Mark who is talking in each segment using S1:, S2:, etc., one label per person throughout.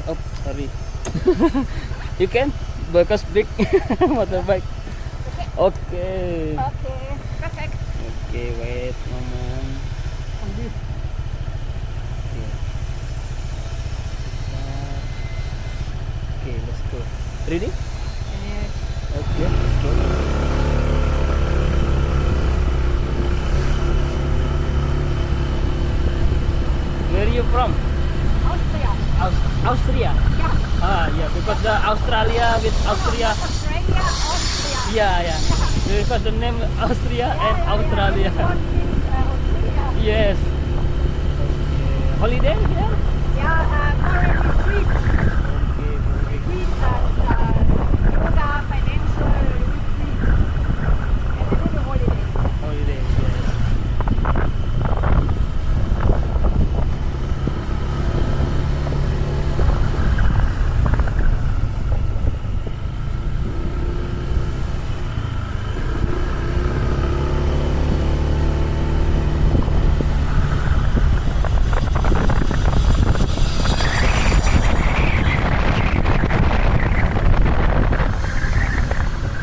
S1: Oh, sorry. You can because big motorbike. Okay.
S2: Okay, perfect.
S1: Okay, wait moment. Okay. Okay, let's go. Ready? Okay, let's go. Where are you from?
S2: Austria.
S1: Austria.
S2: Yeah.
S1: Ah, yeah, because the Australia with Austria.
S2: Australia, Austria.
S1: Yeah, yeah. Because the name Austria and Australia.
S2: Austria.
S1: Yes. Okay. Holiday here?
S2: Yeah, foreign retreat.
S1: Okay, very good.
S2: Retreat and yoga, financial retreat. And a little holiday.
S1: Holiday, yes.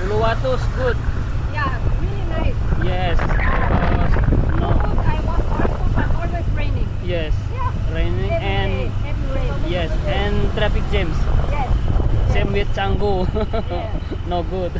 S1: Uluwatu's good.
S2: Yeah, really nice.
S1: Yes. Because no.
S2: Good, I was also, but always raining.
S1: Yes.
S2: Yeah.
S1: Raining and
S2: Heavy rain.
S1: yes, and traffic jams.
S2: Yes.
S1: Same with Canggu.
S2: Yeah.
S1: No good.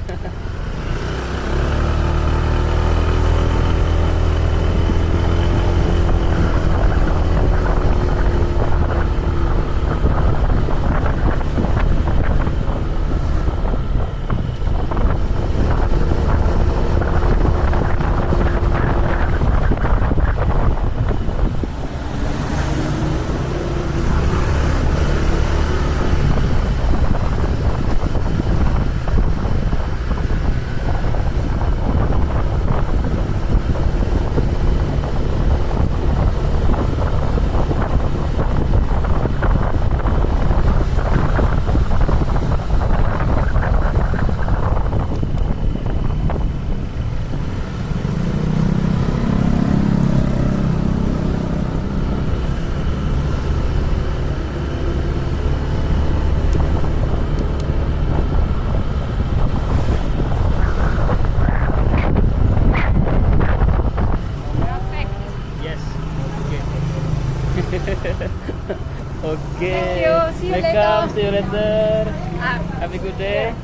S2: Perfect.
S1: Yes. Okay. Okay.
S2: Thank you. See you
S1: Welcome.
S2: later.
S1: See you later.
S2: Ah.
S1: Have a good day.